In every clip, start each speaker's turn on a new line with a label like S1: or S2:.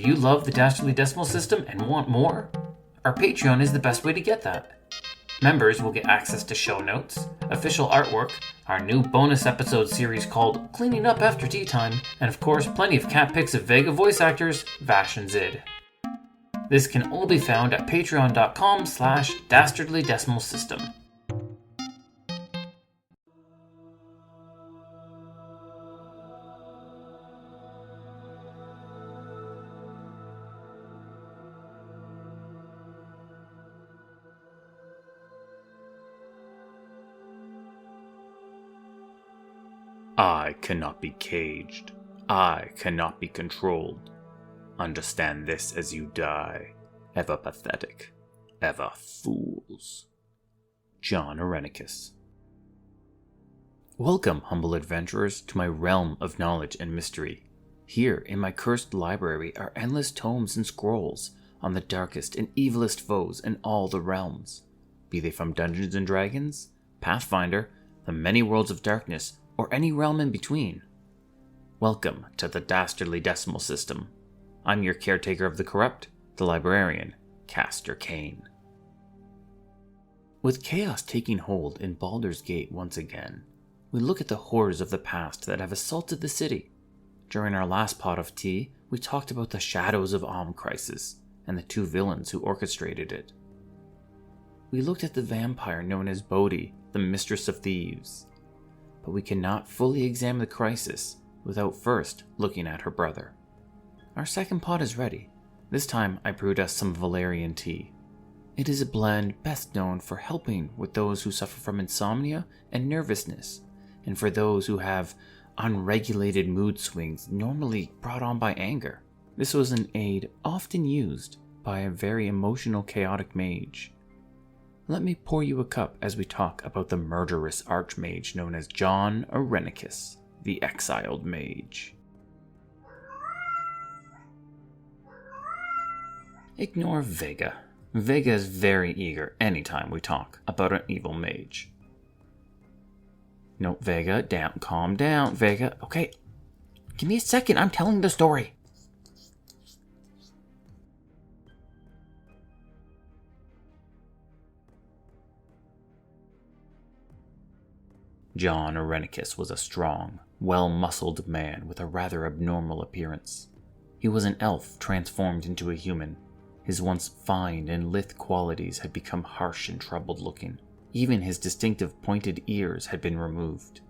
S1: you love the Dastardly decimal system and want more? Our Patreon is the best way to get that. Members will get access to show notes, official artwork, our new bonus episode series called Cleaning Up After Tea Time, and of course plenty of cat pics of Vega voice actors, Vash and Zid. This can all be found at patreon.com/Dastardly Decimal System.
S2: I cannot be caged. I cannot be controlled. Understand this as you die. Ever pathetic. Ever fools. Jon Irenicus. Welcome, humble adventurers, to my realm of knowledge and mystery. Here, in my cursed library, are endless tomes and scrolls on the darkest and evilest foes in all the realms. Be they from Dungeons & Dragons, Pathfinder, the many worlds of darkness, or any realm in between. Welcome to the Dastardly Decimal System. I'm your caretaker of the corrupt, the Librarian, Castor Cain. With chaos taking hold in Baldur's Gate once again, we look at the horrors of the past that have assaulted the city. During our last pot of tea, we talked about the Shadows of Om crisis and the two villains who orchestrated it. We looked at the vampire known as Bodhi, the Mistress of Thieves. But we cannot fully examine the crisis without first looking at her brother. Our second pot is ready. This time I brewed us some Valerian Tea. It is a blend best known for helping with those who suffer from insomnia and nervousness, and for those who have unregulated mood swings normally brought on by anger. This was an aid often used by a very emotional, chaotic mage. Let me pour you a cup as we talk about the murderous archmage known as Jon Irenicus, the Exiled Mage. Ignore Vega. Vega is very eager anytime we talk about an evil mage. No, Vega, down, calm down, Vega. Okay, give me a second, I'm telling the story. Jon Irenicus was a strong, well-muscled man with a rather abnormal appearance. He was an elf transformed into a human. His once fine and lithe qualities had become harsh and troubled-looking. Even his distinctive pointed ears had been removed.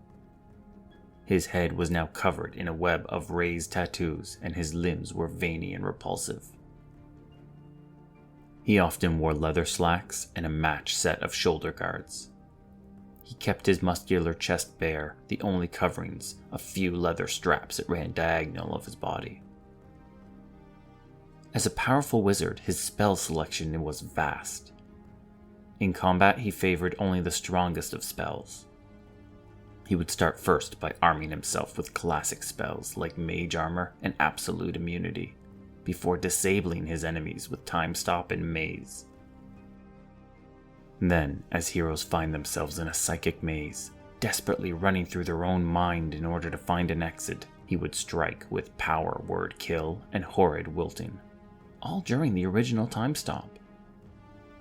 S2: His head was now covered in a web of raised tattoos, and his limbs were veiny and repulsive. He often wore leather slacks and a matched set of shoulder guards. He kept his muscular chest bare, the only coverings a few leather straps that ran diagonal of his body. As a powerful wizard, his spell selection was vast. In combat, he favored only the strongest of spells. He would start first by arming himself with classic spells like Mage Armor and Absolute Immunity, before disabling his enemies with Time Stop and Maze. Then, as heroes find themselves in a psychic maze, desperately running through their own mind in order to find an exit, he would strike with Power Word Kill and Horrid Wilting, all during the original Time Stop.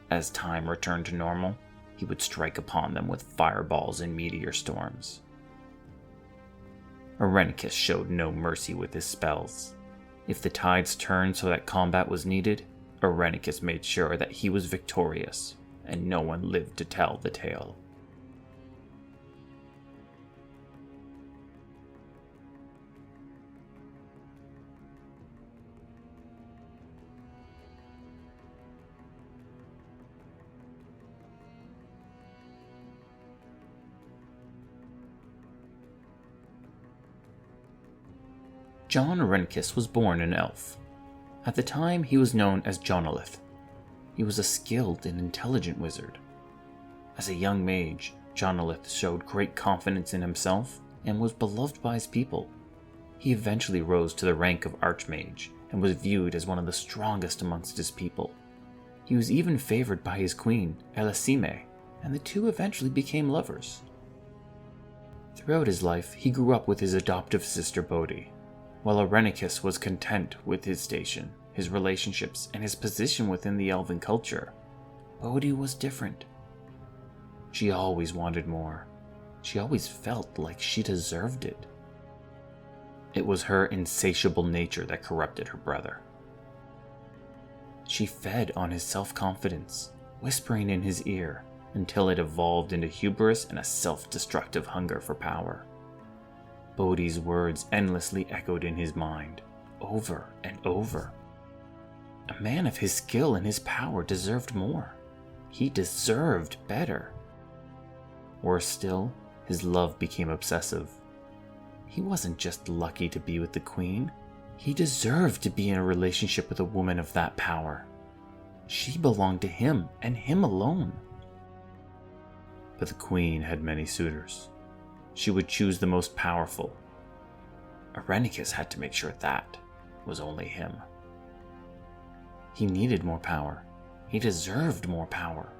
S2: As time returned to normal, he would strike upon them with fireballs and meteor storms. Irenicus showed no mercy with his spells. If the tides turned so that combat was needed, Irenicus made sure that he was victorious, and no one lived to tell the tale. Jon Irenicus was born an elf. At the time, he was known as Jonolith. He was a skilled and intelligent wizard. As a young mage, Jonolith showed great confidence in himself and was beloved by his people. He eventually rose to the rank of Archmage and was viewed as one of the strongest amongst his people. He was even favored by his queen, Elisime, and the two eventually became lovers. Throughout his life, he grew up with his adoptive sister Bodhi. While Irenicus was content with his station, his relationships, and his position within the elven culture, Bodhi was different. She always wanted more. She always felt like she deserved it. It was her insatiable nature that corrupted her brother. She fed on his self-confidence, whispering in his ear, until it evolved into hubris and a self-destructive hunger for power. Bodhi's words endlessly echoed in his mind, over and over. A man of his skill and his power deserved more. He deserved better. Worse still, his love became obsessive. He wasn't just lucky to be with the queen. He deserved to be in a relationship with a woman of that power. She belonged to him and him alone. But the queen had many suitors. She would choose the most powerful. Irenicus had to make sure that was only him. He needed more power. He deserved more power.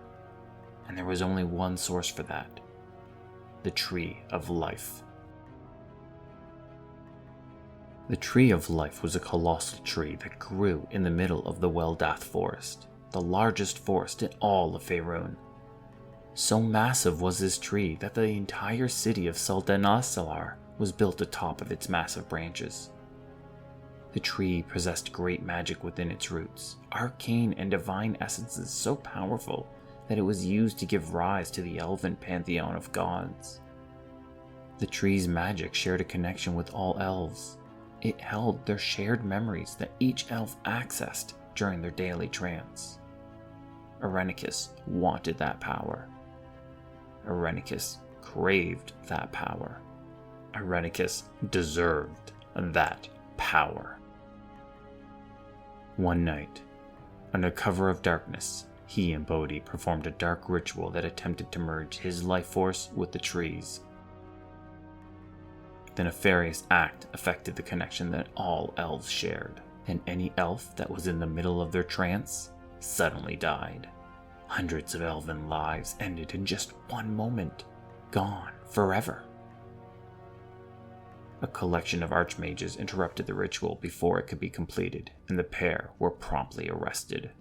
S2: And there was only one source for that: the Tree of Life. The Tree of Life was a colossal tree that grew in the middle of the Weldath Forest, the largest forest in all of Faerun. So massive was this tree that the entire city of Saldenassalar was built atop of its massive branches. The tree possessed great magic within its roots, arcane and divine essences so powerful that it was used to give rise to the elven pantheon of gods. The tree's magic shared a connection with all elves. It held their shared memories that each elf accessed during their daily trance. Irenicus wanted that power. Irenicus craved that power. Irenicus deserved that power. One night, under cover of darkness, he and Bodhi performed a dark ritual that attempted to merge his life force with the tree's. The nefarious act affected the connection that all elves shared, and any elf that was in the middle of their trance suddenly died. Hundreds of elven lives ended in just one moment, gone forever. A collection of archmages interrupted the ritual before it could be completed, and the pair were promptly arrested.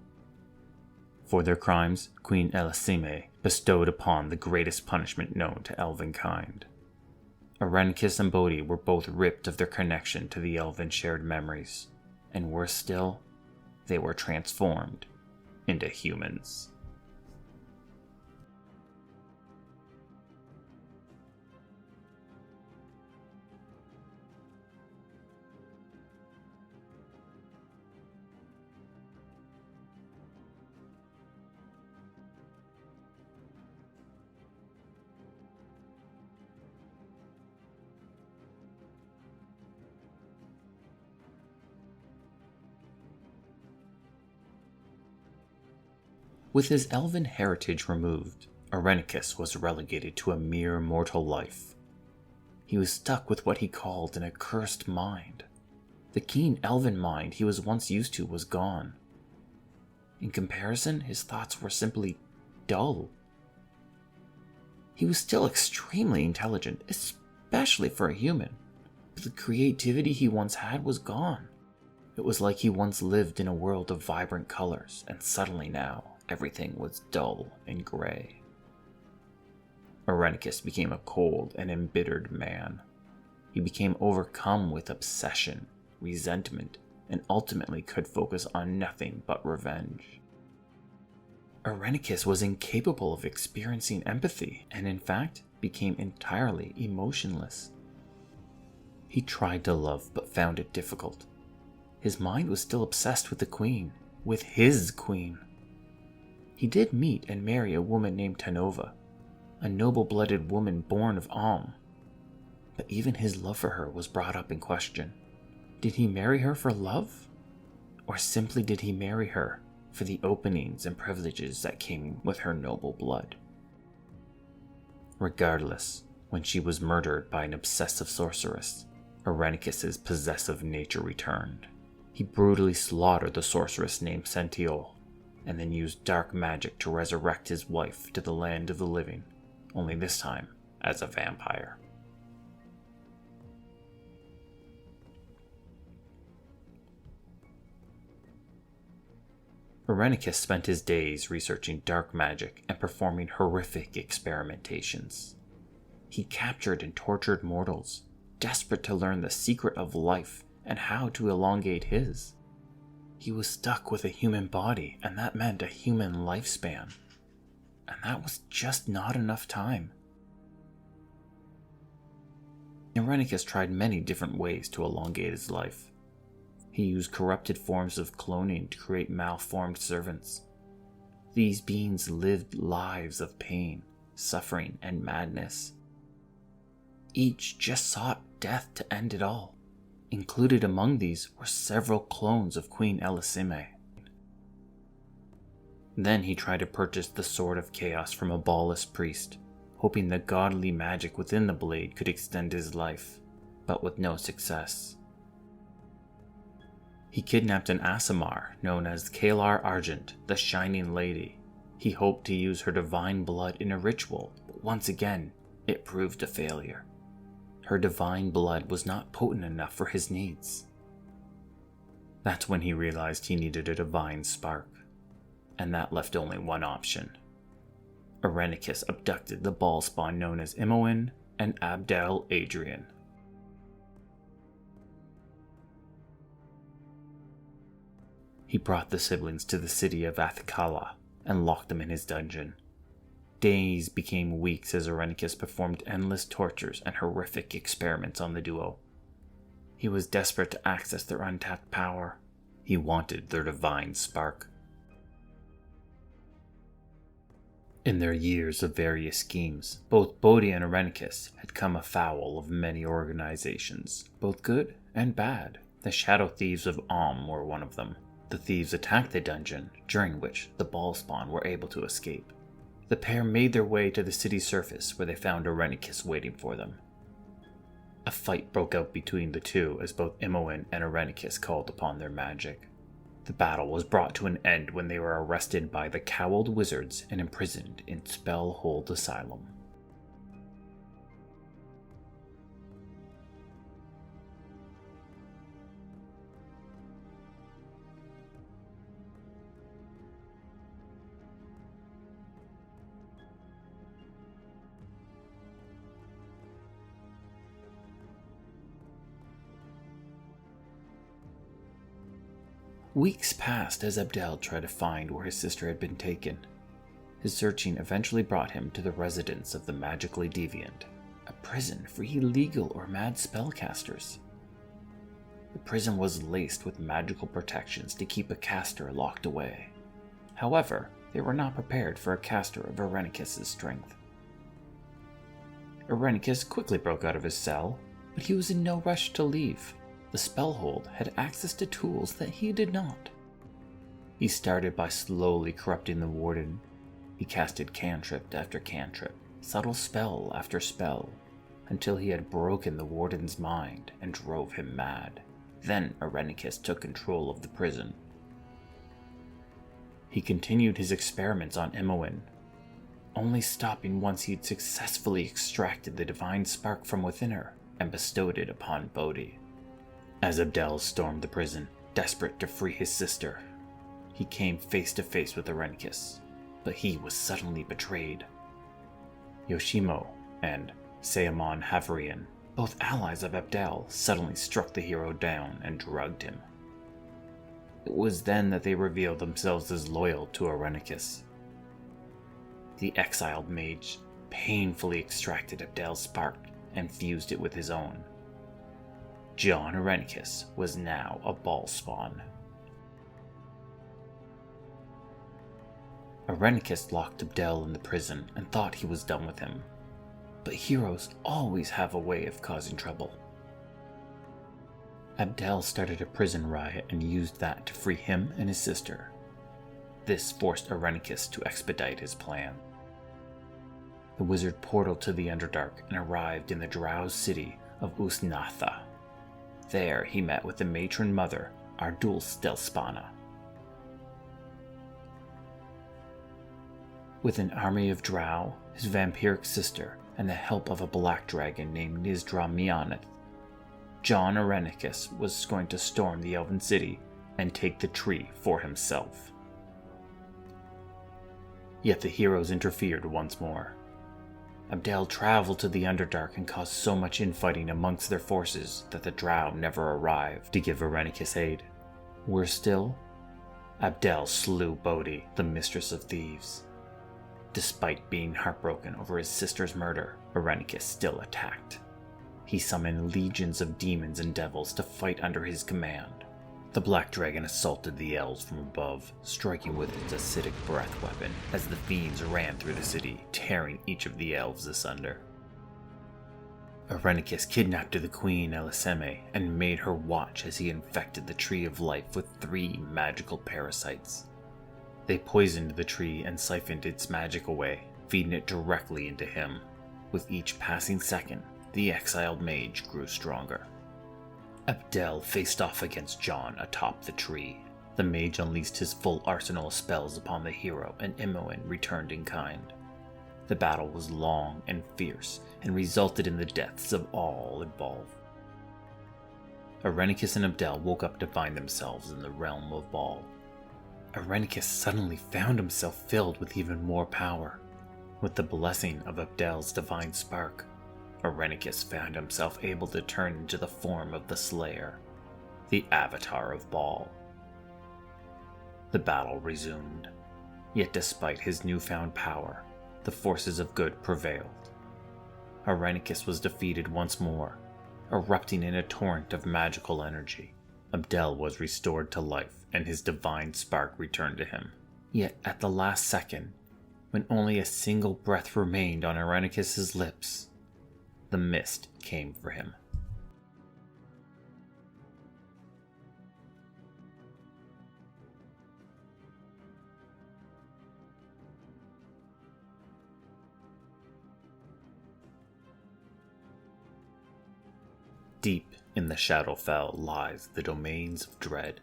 S2: For their crimes, Queen Elisime bestowed upon the greatest punishment known to elvenkind. Irenicus and Bodhi were both ripped of their connection to the elven shared memories, and worse still, they were transformed into humans. With his elven heritage removed, Irenicus was relegated to a mere mortal life. He was stuck with what he called an accursed mind. The keen elven mind he was once used to was gone. In comparison, his thoughts were simply dull. He was still extremely intelligent, especially for a human, but the creativity he once had was gone. It was like he once lived in a world of vibrant colors, and suddenly now, everything was dull and gray. Irenicus became a cold and embittered man. He became overcome with obsession, resentment, and ultimately could focus on nothing but revenge. Irenicus was incapable of experiencing empathy, and in fact, became entirely emotionless. He tried to love, but found it difficult. His mind was still obsessed with the queen, with his queen. He did meet and marry a woman named Tanova, a noble-blooded woman born of Alm. But even his love for her was brought up in question. Did he marry her for love? Or simply did he marry her for the openings and privileges that came with her noble blood? Regardless, when she was murdered by an obsessive sorceress, Irenicus's possessive nature returned. He brutally slaughtered the sorceress named Sentiol, and then used dark magic to resurrect his wife to the land of the living, only this time as a vampire. Irenicus spent his days researching dark magic and performing horrific experimentations. He captured and tortured mortals, desperate to learn the secret of life and how to elongate his. He was stuck with a human body, and that meant a human lifespan. And that was just not enough time. Irenicus tried many different ways to elongate his life. He used corrupted forms of cloning to create malformed servants. These beings lived lives of pain, suffering, and madness. Each just sought death to end it all. Included among these were several clones of Queen Elisime. Then he tried to purchase the Sword of Chaos from a ballless priest, hoping the godly magic within the blade could extend his life, but with no success. He kidnapped an Aasimar known as Kalar Argent, the Shining Lady. He hoped to use her divine blood in a ritual, but once again, it proved a failure. Her divine blood was not potent enough for his needs. That's when he realized he needed a divine spark, and that left only one option. Irenicus abducted the ball-spawn known as Imoen and Abdel Adrian. He brought the siblings to the city of Athkala and locked them in his dungeon. Days became weeks as Irenicus performed endless tortures and horrific experiments on the duo. He was desperate to access their untapped power. He wanted their divine spark. In their years of various schemes, both Bodhi and Irenicus had come afoul of many organizations, both good and bad. The Shadow Thieves of were one of them. The thieves attacked the dungeon, during which the ball-spawn were able to escape. The pair made their way to the city's surface, where they found Irenicus waiting for them. A fight broke out between the two as both Imoen and Irenicus called upon their magic. The battle was brought to an end when they were arrested by the Cowled Wizards and imprisoned in Spellhold Asylum. Weeks passed as Abdel tried to find where his sister had been taken. His searching eventually brought him to the residence of the magically deviant, a prison for illegal or mad spellcasters. The prison was laced with magical protections to keep a caster locked away. However, they were not prepared for a caster of Irenicus' strength. Irenicus quickly broke out of his cell, but he was in no rush to leave. The Spellhold had access to tools that he did not. He started by slowly corrupting the warden. He casted cantrip after cantrip, subtle spell after spell, until he had broken the warden's mind and drove him mad. Then Irenicus took control of the prison. He continued his experiments on Imoen, only stopping once he'd successfully extracted the divine spark from within her and bestowed it upon Bodhi. As Abdel stormed the prison, desperate to free his sister, he came face to face with Irenicus, but he was suddenly betrayed. Yoshimo and Sayamon Havarian, both allies of Abdel, suddenly struck the hero down and drugged him. It was then that they revealed themselves as loyal to Irenicus. The Exiled Mage painfully extracted Abdel's spark and fused it with his own. Jon Irenicus was now a ball-spawn. Irenicus locked Abdel in the prison and thought he was done with him. But heroes always have a way of causing trouble. Abdel started a prison riot and used that to free him and his sister. This forced Irenicus to expedite his plan. The wizard portaled to the Underdark and arrived in the drowsed city of Usnatha. There he met with the matron mother, Ardulstelspana. With an army of drow, his vampiric sister, and the help of a black dragon named Nizdra Mianeth, Jon Irenicus was going to storm the Elven City and take the tree for himself. Yet the heroes interfered once more. Abdel traveled to the Underdark and caused so much infighting amongst their forces that the Drow never arrived to give Irenicus aid. Worse still, Abdel slew Bodhi, the Mistress of Thieves. Despite being heartbroken over his sister's murder, Irenicus still attacked. He summoned legions of demons and devils to fight under his command. The Black Dragon assaulted the elves from above, striking with its acidic breath weapon as the fiends ran through the city, tearing each of the elves asunder. Irenicus kidnapped the Queen Eliseme and made her watch as he infected the Tree of Life with 3 magical parasites. They poisoned the tree and siphoned its magic away, feeding it directly into him. With each passing second, the Exiled Mage grew stronger. Abdel faced off against Jon atop the tree. The mage unleashed his full arsenal of spells upon the hero, and Imoen returned in kind. The battle was long and fierce, and resulted in the deaths of all involved. Irenicus and Abdel woke up to find themselves in the realm of Baal. Irenicus suddenly found himself filled with even more power. With the blessing of Abdel's divine spark, Irenicus found himself able to turn into the form of the Slayer, the avatar of Baal. The battle resumed, yet despite his newfound power, the forces of good prevailed. Irenicus was defeated once more, erupting in a torrent of magical energy. Abdel was restored to life, and his divine spark returned to him. Yet at the last second, when only a single breath remained on Irenicus's lips, the mist came for him. Deep in the Shadowfell lies the domains of dread.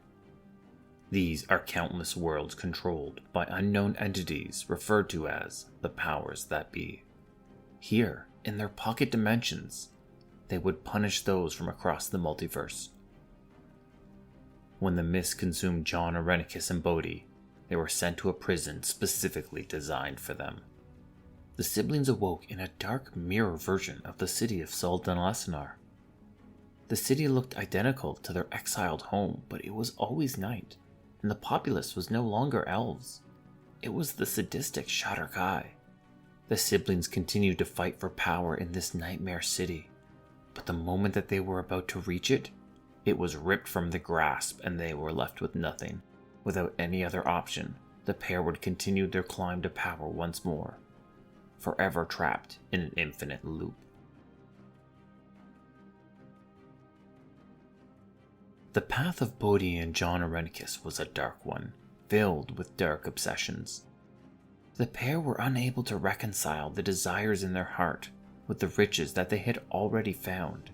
S2: These are countless worlds controlled by unknown entities referred to as the powers that be. Here, in their pocket dimensions, they would punish those from across the multiverse. When the mist consumed Jon Irenicus and Bodhi, they were sent to a prison specifically designed for them. The siblings awoke in a dark mirror version of the city of Soldanlasanar. The city looked identical to their exiled home, but it was always night, and the populace was no longer elves. It was the sadistic Shadar-kai. The siblings continued to fight for power in this nightmare city, but the moment that they were about to reach it, it was ripped from the grasp and they were left with nothing. Without any other option, the pair would continue their climb to power once more, forever trapped in an infinite loop. The path of Bodhi and Jon Irenicus was a dark one, filled with dark obsessions. The pair were unable to reconcile the desires in their heart with the riches that they had already found.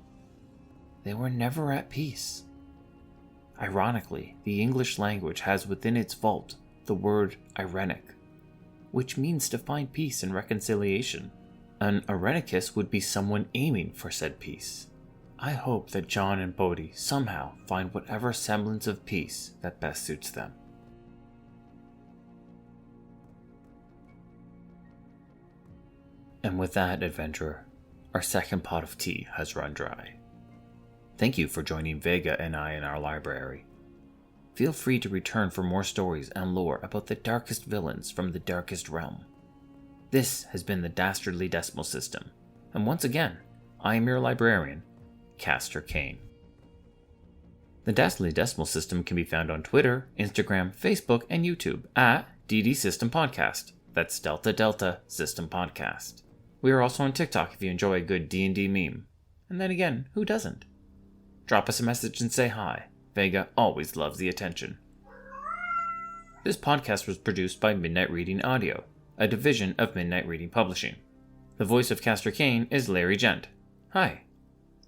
S2: They were never at peace. Ironically, the English language has within its vault the word Irenic, which means to find peace and reconciliation. An Irenicus would be someone aiming for said peace. I hope that Jon and Bodhi somehow find whatever semblance of peace that best suits them. And with that, adventurer, our second pot of tea has run dry. Thank you for joining Vega and I in our library. Feel free to return for more stories and lore about the darkest villains from the darkest realm. This has been the Dastardly Decimal System, and once again, I am your librarian, Castor Cain. The Dastardly Decimal System can be found on Twitter, Instagram, Facebook, and YouTube at DD System Podcast. That's Delta Delta System Podcast. We are also on TikTok if you enjoy a good D&D meme. And then again, who doesn't? Drop us a message and say hi. Vega always loves the attention. This podcast was produced by Midnight Reading Audio, a division of Midnight Reading Publishing. The voice of Castor Cain is Larry Gent. Hi.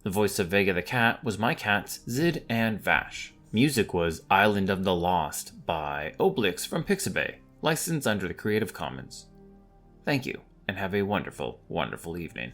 S2: The voice of Vega the Cat was my cats, Zid and Vash. Music was Island of the Lost by Oblix from Pixabay, licensed under the Creative Commons. Thank you, and have a wonderful, wonderful evening.